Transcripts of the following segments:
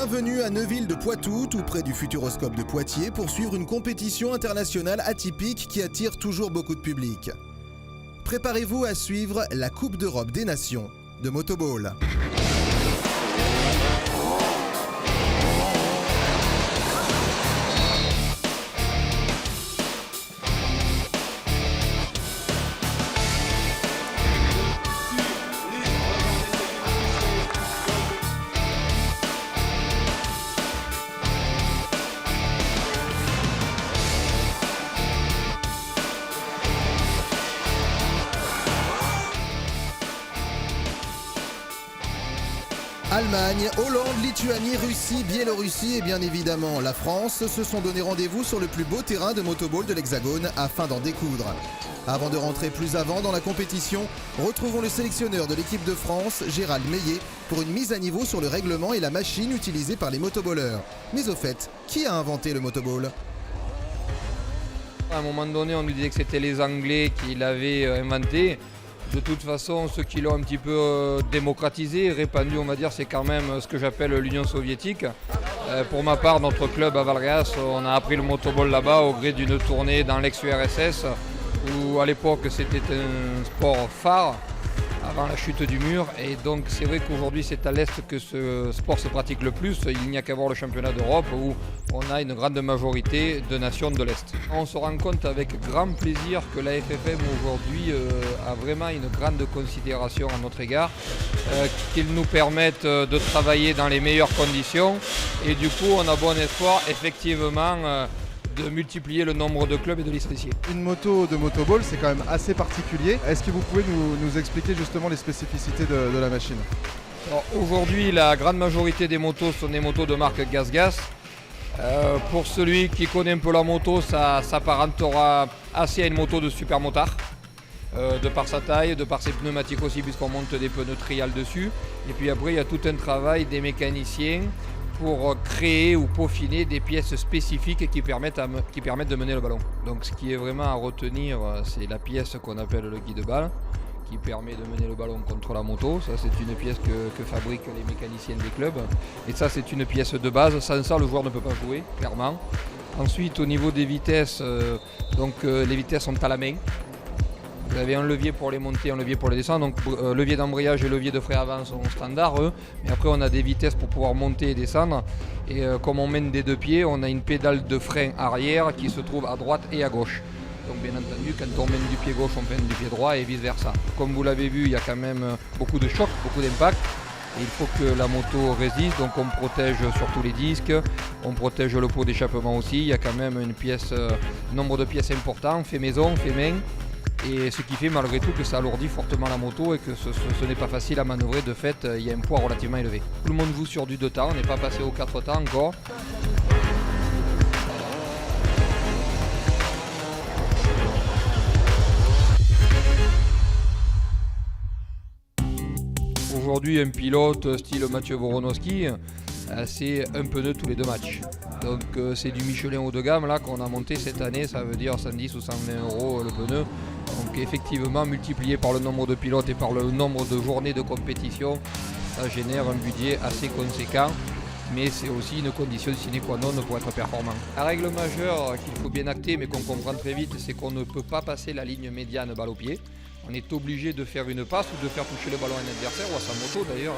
Bienvenue à Neuville de Poitou, tout près du Futuroscope de Poitiers, pour suivre une compétition internationale atypique qui attire toujours beaucoup de public. Préparez-vous à suivre la Coupe d'Europe des Nations de Motoball. Allemagne, Hollande, Lituanie, Russie, Biélorussie et bien évidemment la France se sont donné rendez-vous sur le plus beau terrain de motoball de l'Hexagone afin d'en découdre. Avant de rentrer plus avant dans la compétition, retrouvons le sélectionneur de l'équipe de France, Gérald Meillet, pour une mise à niveau sur le règlement et la machine utilisée par les motoballeurs. Mais au fait, qui a inventé le motoball ? À un moment donné, on nous disait que c'était les Anglais qui l'avaient inventé. De toute façon, ceux qui l'ont un petit peu démocratisé, répandu, on va dire, c'est quand même ce que j'appelle l'Union soviétique. Pour ma part, notre club à Valréas, on a appris le motoball là-bas au gré d'une tournée dans l'ex-URSS, où à l'époque c'était un sport phare avant la chute du mur. Et donc c'est vrai qu'aujourd'hui c'est à l'Est que ce sport se pratique le plus. Il n'y a qu'à voir le championnat d'Europe où on a une grande majorité de nations de l'Est. On se rend compte avec grand plaisir que la FFM aujourd'hui a vraiment une grande considération à notre égard, qu'ils nous permettent de travailler dans les meilleures conditions et du coup on a bon espoir effectivement de multiplier le nombre de clubs et de licenciés. Une moto de motoball, c'est quand même assez particulier. Est-ce que vous pouvez nous expliquer justement les spécificités de la machine ? Aujourd'hui, la grande majorité des motos sont des motos de marque GasGas. Pour celui qui connaît un peu la moto, ça s'apparentera assez à une moto de super motard. De par sa taille, de par ses pneumatiques aussi, puisqu'on monte des pneus trial dessus. Et puis après, il y a tout un travail des mécaniciens pour créer ou peaufiner des pièces spécifiques qui permettent de mener le ballon. Donc ce qui est vraiment à retenir, c'est la pièce qu'on appelle le guide-balle, qui permet de mener le ballon contre la moto. Ça, c'est une pièce que fabriquent les mécaniciens des clubs. Et ça, c'est une pièce de base. Sans ça, le joueur ne peut pas jouer, clairement. Ensuite, au niveau des vitesses, les vitesses sont à la main. Vous avez un levier pour les monter, un levier pour les descendre. Donc levier d'embrayage et levier de frein avant sont standards, eux. Mais après on a des vitesses pour pouvoir monter et descendre. Et comme on mène des deux pieds, on a une pédale de frein arrière qui se trouve à droite et à gauche. Donc bien entendu, quand on mène du pied gauche, on mène du pied droit et vice versa. Comme vous l'avez vu, il y a quand même beaucoup de chocs, beaucoup d'impact. Et il faut que la moto résiste, donc on protège sur tous les disques, on protège le pot d'échappement aussi. Il y a quand même nombre de pièces important, fait maison, fait main. Et ce qui fait malgré tout que ça alourdit fortement la moto et que ce n'est pas facile à manœuvrer. De fait, il y a un poids relativement élevé. Tout le monde joue sur du 2 temps, on n'est pas passé aux 4 temps encore. Aujourd'hui, un pilote style Mathieu Voronowski, c'est un pneu tous les 2 matchs. Donc c'est du Michelin haut de gamme là qu'on a monté cette année, ça veut dire 110 ou 120 € le pneu. Donc effectivement, multiplié par le nombre de pilotes et par le nombre de journées de compétition, ça génère un budget assez conséquent. Mais c'est aussi une condition sine qua non pour être performant. La règle majeure qu'il faut bien acter mais qu'on comprend très vite, c'est qu'on ne peut pas passer la ligne médiane balle au pied. On est obligé de faire une passe ou de faire toucher le ballon à un adversaire ou à sa moto d'ailleurs,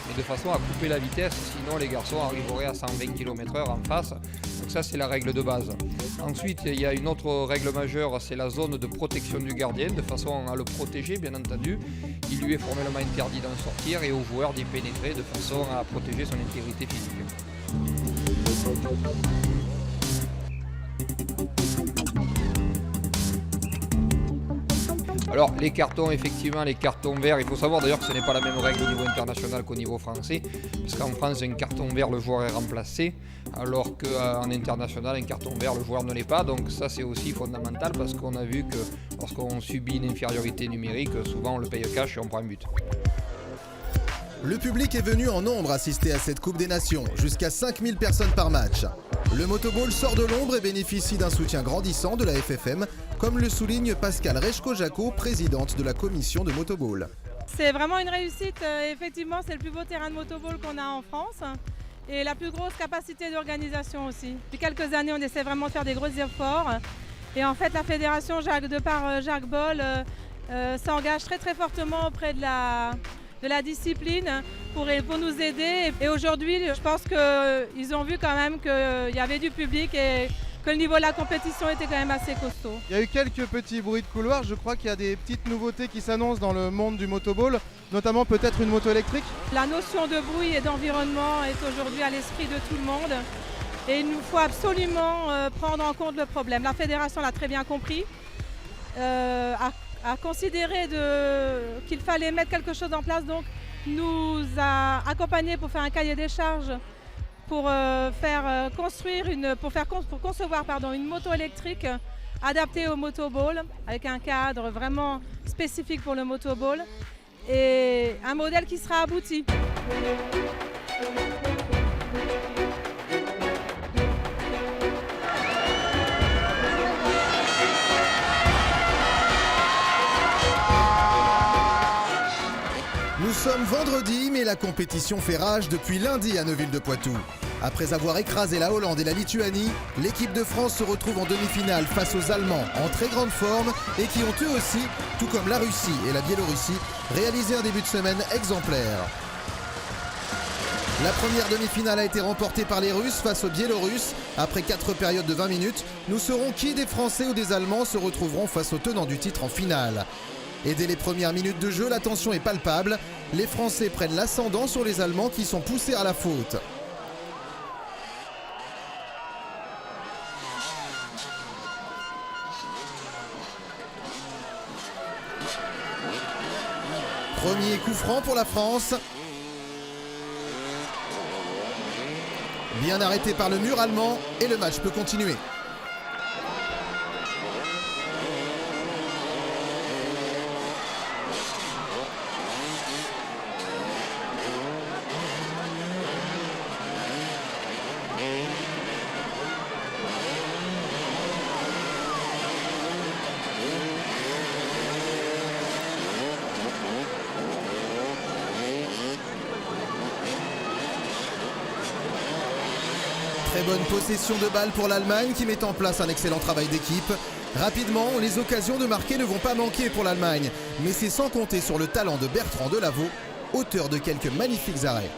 mais de façon à couper la vitesse, sinon les garçons arriveraient à 120 km/h en face. Donc ça c'est la règle de base. Ensuite il y a une autre règle majeure, c'est la zone de protection du gardien, de façon à le protéger bien entendu. Il lui est formellement interdit d'en sortir et au joueur d'y pénétrer de façon à protéger son intégrité physique. Alors les cartons, effectivement, les cartons verts, il faut savoir d'ailleurs que ce n'est pas la même règle au niveau international qu'au niveau français, parce qu'en France, un carton vert, le joueur est remplacé, alors qu'en international, un carton vert, le joueur ne l'est pas. Donc ça, c'est aussi fondamental, parce qu'on a vu que lorsqu'on subit une infériorité numérique, souvent on le paye cash et on prend un but. Le public est venu en nombre assister à cette Coupe des Nations, jusqu'à 5000 personnes par match. Le motoball sort de l'ombre et bénéficie d'un soutien grandissant de la FFM, comme le souligne Pascal Rechko-Jaco, présidente de la commission de motoball. C'est vraiment une réussite, effectivement c'est le plus beau terrain de motoball qu'on a en France. et la plus grosse capacité d'organisation aussi. Depuis quelques années, on essaie vraiment de faire des gros efforts. Et en fait, la fédération, de par Jacques Boll, s'engage très très fortement auprès de la discipline pour nous aider. Et aujourd'hui, je pense qu'ils ont vu quand même qu'il y avait du public et que le niveau de la compétition était quand même assez costaud. Il y a eu quelques petits bruits de couloir, je crois qu'il y a des petites nouveautés qui s'annoncent dans le monde du motoball, notamment peut-être une moto électrique. La notion de bruit et d'environnement est aujourd'hui à l'esprit de tout le monde et il nous faut absolument prendre en compte le problème. La fédération l'a très bien compris, a considéré qu'il fallait mettre quelque chose en place, donc nous a accompagnés pour faire un cahier des charges pour concevoir une moto électrique adaptée au motoball avec un cadre vraiment spécifique pour le motoball et un modèle qui sera abouti. Nous sommes vendredi, mais la compétition fait rage depuis lundi à Neuville-de-Poitou. Après avoir écrasé la Hollande et la Lituanie, l'équipe de France se retrouve en demi-finale face aux Allemands en très grande forme et qui ont eux aussi, tout comme la Russie et la Biélorussie, réalisé un début de semaine exemplaire. La première demi-finale a été remportée par les Russes face aux Biélorusses. Après 4 périodes de 20 minutes, nous saurons qui des Français ou des Allemands se retrouveront face aux tenants du titre en finale. Et dès les premières minutes de jeu, la tension est palpable. Les Français prennent l'ascendant sur les Allemands qui sont poussés à la faute. Premier coup franc pour la France. Bien arrêté par le mur allemand et le match peut continuer. Très bonne possession de balle pour l'Allemagne qui met en place un excellent travail d'équipe. Rapidement, les occasions de marquer ne vont pas manquer pour l'Allemagne, mais c'est sans compter sur le talent de Bertrand Delaveau, auteur de quelques magnifiques arrêts.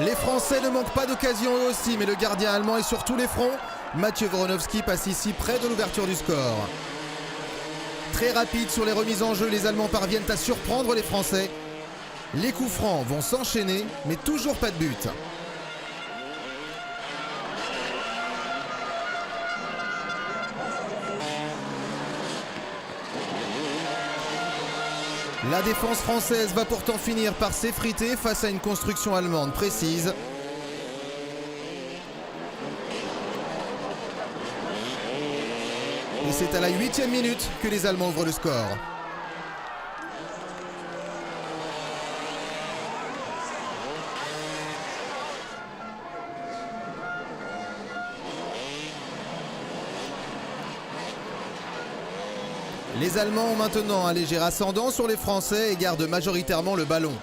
Les Français ne manquent pas d'occasion eux aussi, mais le gardien allemand est sur tous les fronts. Mathieu Voronowski passe ici près de l'ouverture du score. Très rapide sur les remises en jeu, les Allemands parviennent à surprendre les Français. Les coups francs vont s'enchaîner, mais toujours pas de but. La défense française va pourtant finir par s'effriter face à une construction allemande précise. Et c'est à la 8e minute que les Allemands ouvrent le score. Les Allemands ont maintenant un léger ascendant sur les Français et gardent majoritairement le ballon.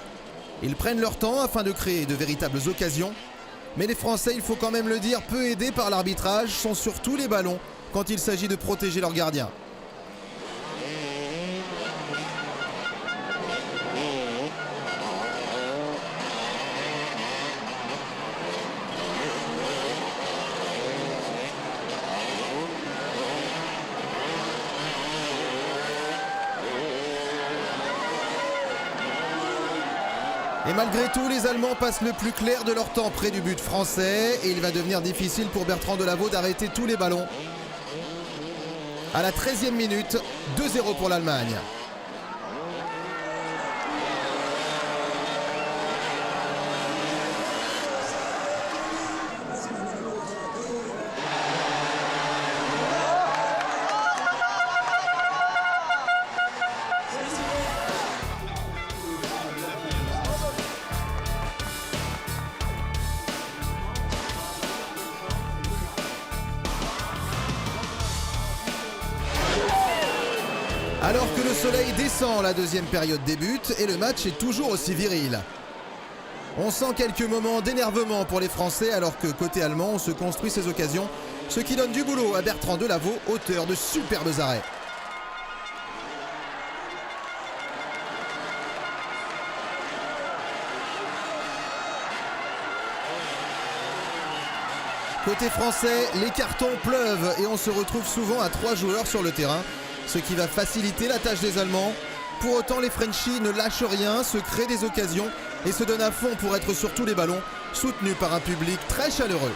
Ils prennent leur temps afin de créer de véritables occasions. Mais les Français, il faut quand même le dire, peu aidés par l'arbitrage, sont sur tous les ballons quand il s'agit de protéger leurs gardiens. Et malgré tout, les Allemands passent le plus clair de leur temps près du but français et il va devenir difficile pour Bertrand Delaveau d'arrêter tous les ballons. À la 13e minute, 2-0 pour l'Allemagne. Alors que le soleil descend, la deuxième période débute et le match est toujours aussi viril. On sent quelques moments d'énervement pour les Français alors que côté allemand, on se construit ses occasions, ce qui donne du boulot à Bertrand Delavo, auteur de superbes arrêts. Côté français, les cartons pleuvent et on se retrouve souvent à 3 joueurs sur le terrain, ce qui va faciliter la tâche des Allemands. Pour autant, les Frenchies ne lâchent rien, se créent des occasions et se donnent à fond pour être sur tous les ballons, soutenus par un public très chaleureux.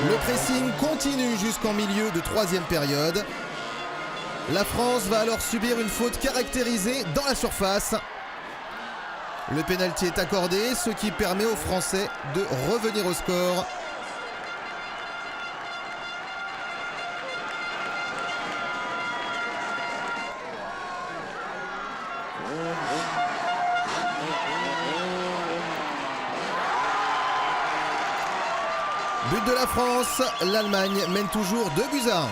Le pressing continue jusqu'en milieu de troisième période. La France va alors subir une faute caractérisée dans la surface. Le pénalty est accordé, ce qui permet aux Français de revenir au score. But de la France, l'Allemagne mène toujours 2-1.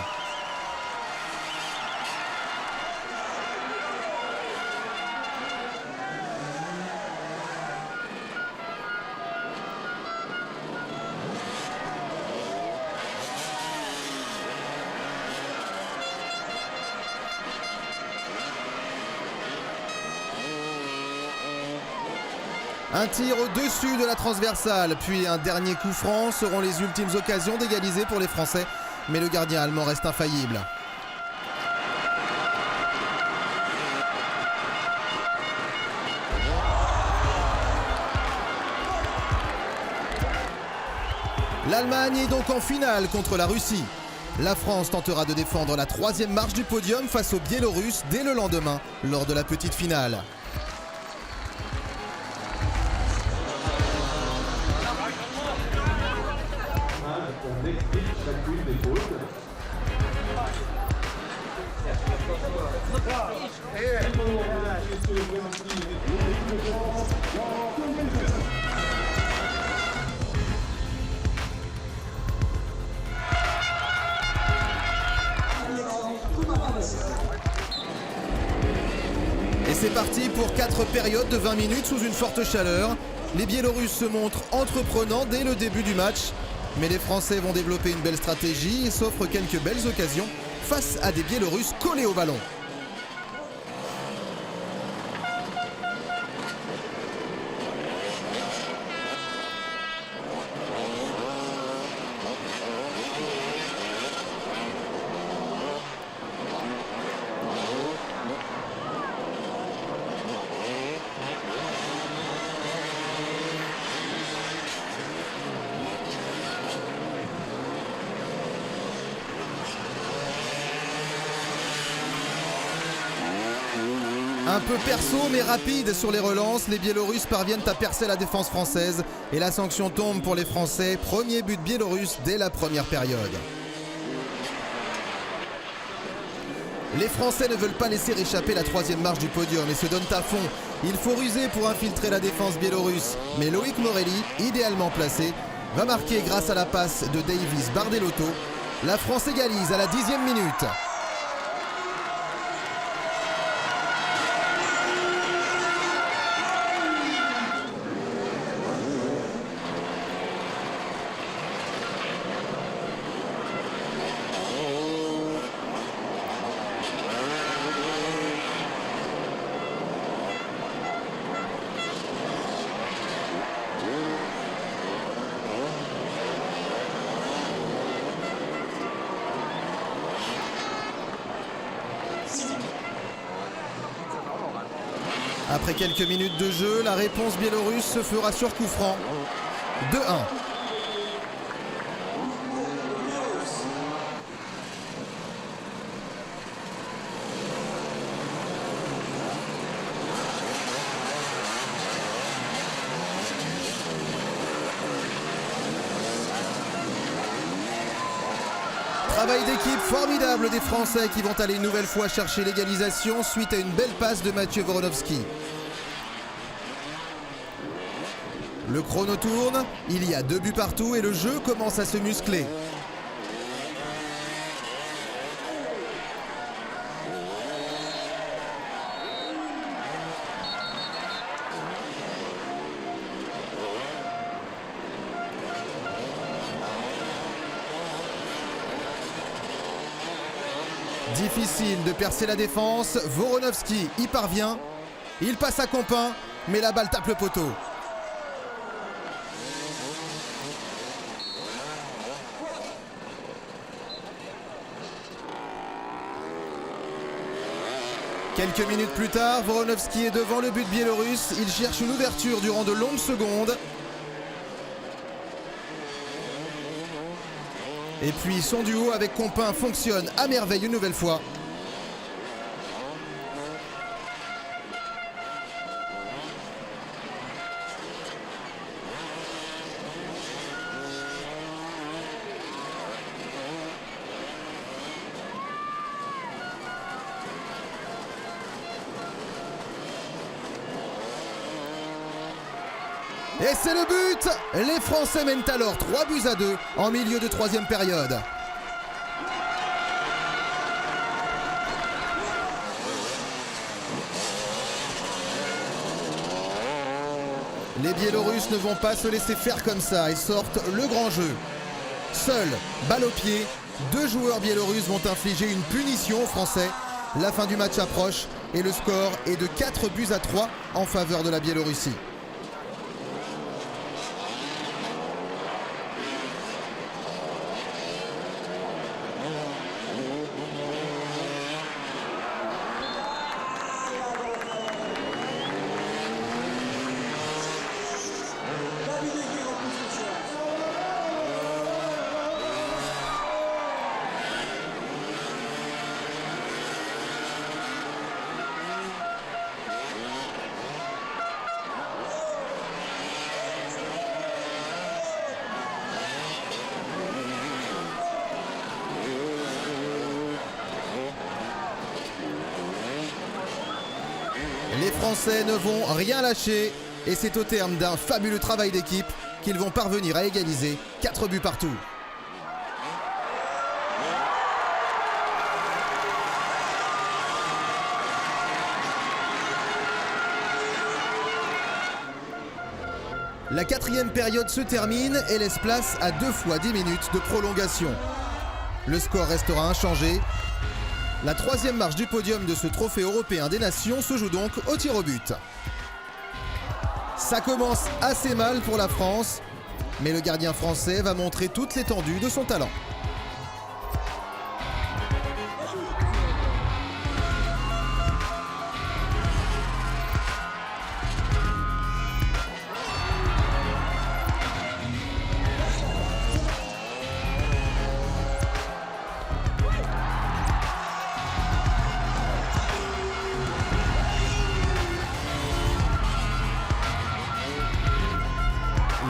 Un tir au-dessus de la transversale, puis un dernier coup franc seront les ultimes occasions d'égaliser pour les Français. Mais le gardien allemand reste infaillible. L'Allemagne est donc en finale contre la Russie. La France tentera de défendre la troisième marche du podium face aux Biélorusses dès le lendemain, lors de la petite finale. Et c'est parti pour 4 périodes de 20 minutes sous une forte chaleur. Les Biélorusses se montrent entreprenants dès le début du match. Mais les Français vont développer une belle stratégie et s'offrent quelques belles occasions face à des Biélorusses collés au ballon. Un peu perso mais rapide sur les relances, les Biélorusses parviennent à percer la défense française et la sanction tombe pour les Français. Premier but biélorusse dès la première période. Les Français ne veulent pas laisser échapper la troisième marche du podium et se donnent à fond. Il faut ruser pour infiltrer la défense biélorusse. Mais Loïc Morelli, idéalement placé, va marquer grâce à la passe de Davis Bardellotto. La France égalise à la 10e minute. Après quelques minutes de jeu, la réponse biélorusse se fera sur coup franc. 2-1. Travail d'équipe formidable des Français qui vont aller une nouvelle fois chercher l'égalisation suite à une belle passe de Mathieu Voronovski. Le chrono tourne, il y a 2 buts partout et le jeu commence à se muscler. Difficile de percer la défense, Voronovski y parvient, il passe à Compin, mais la balle tape le poteau. Quelques minutes plus tard, Voronovski est devant le but biélorusse, il cherche une ouverture durant de longues secondes. Et puis son duo avec Compin fonctionne à merveille une nouvelle fois. Et c'est le but! Les Français mènent alors 3-2 en milieu de 3e période. Les Biélorusses ne vont pas se laisser faire comme ça et sortent le grand jeu. Seul, balle au pied, 2 joueurs biélorusses vont infliger une punition aux Français. La fin du match approche et le score est de 4-3 en faveur de la Biélorussie. Les Français ne vont rien lâcher et c'est au terme d'un fabuleux travail d'équipe qu'ils vont parvenir à égaliser 4 buts partout. La 4e période se termine et laisse place à 2 fois 10 minutes de prolongation. Le score restera inchangé. La 3e marche du podium de ce trophée européen des nations se joue donc au tir au but. Ça commence assez mal pour la France, mais le gardien français va montrer toute l'étendue de son talent.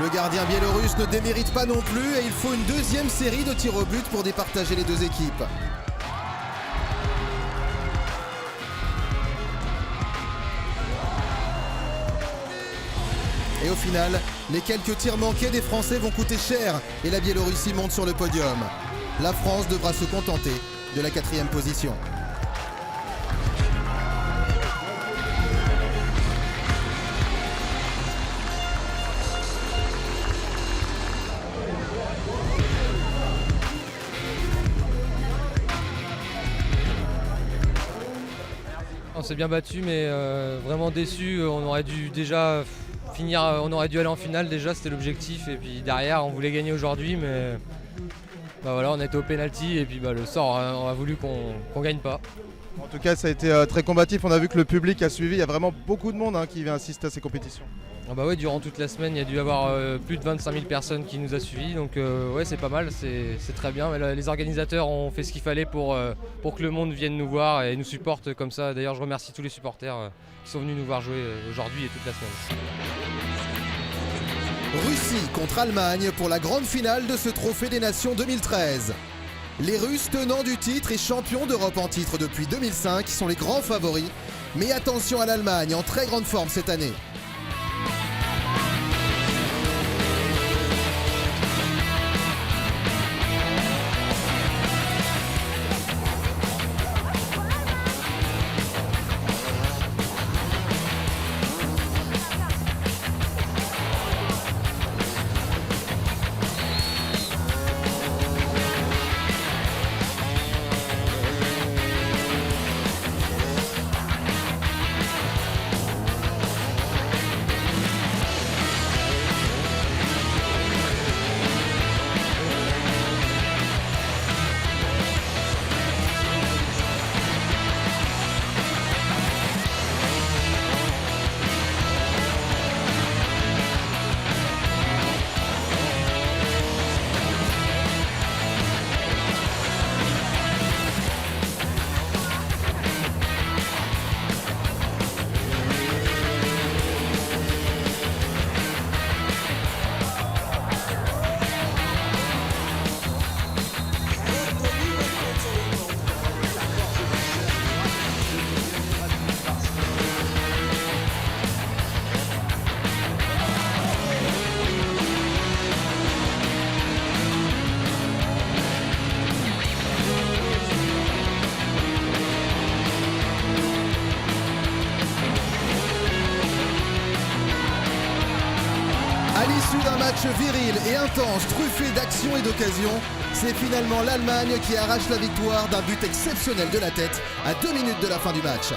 Le gardien biélorusse ne démérite pas non plus et il faut une 2e série de tirs au but pour départager les 2 équipes. Et au final, les quelques tirs manqués des Français vont coûter cher et la Biélorussie monte sur le podium. La France devra se contenter de la 4e position. On s'est bien battu, mais vraiment déçu. On aurait dû déjà finir, on aurait dû aller en finale déjà, c'était l'objectif. Et puis derrière, on voulait gagner aujourd'hui, mais voilà, on était au pénalty et puis le sort, on a voulu qu'on gagne pas. En tout cas, ça a été très combatif. On a vu que le public a suivi. Il y a vraiment beaucoup de monde qui vient assister à ces compétitions. Ah bah ouais, durant toute la semaine, il y a dû y avoir plus de 25 000 personnes qui nous a suivis, donc ouais, c'est pas mal, c'est très bien. Mais là, les organisateurs ont fait ce qu'il fallait pour que le monde vienne nous voir et nous supporte comme ça. D'ailleurs, je remercie tous les supporters qui sont venus nous voir jouer aujourd'hui et toute la semaine. Russie contre Allemagne pour la grande finale de ce Trophée des Nations 2013. Les Russes, tenants du titre et champions d'Europe en titre depuis 2005, sont les grands favoris. Mais attention à l'Allemagne, en très grande forme cette année. À l'issue d'un match viril et intense, truffé d'actions et d'occasions, c'est finalement l'Allemagne qui arrache la victoire d'un but exceptionnel de la tête à 2 minutes de la fin du match.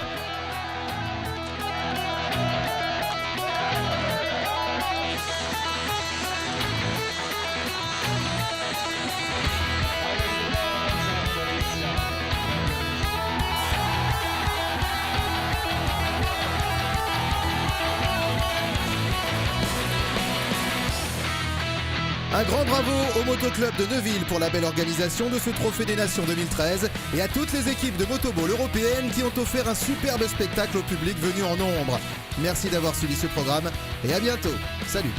Un grand bravo au Motoclub de Neuville pour la belle organisation de ce Trophée des Nations 2013 et à toutes les équipes de motoball européennes qui ont offert un superbe spectacle au public venu en nombre. Merci d'avoir suivi ce programme et à bientôt. Salut!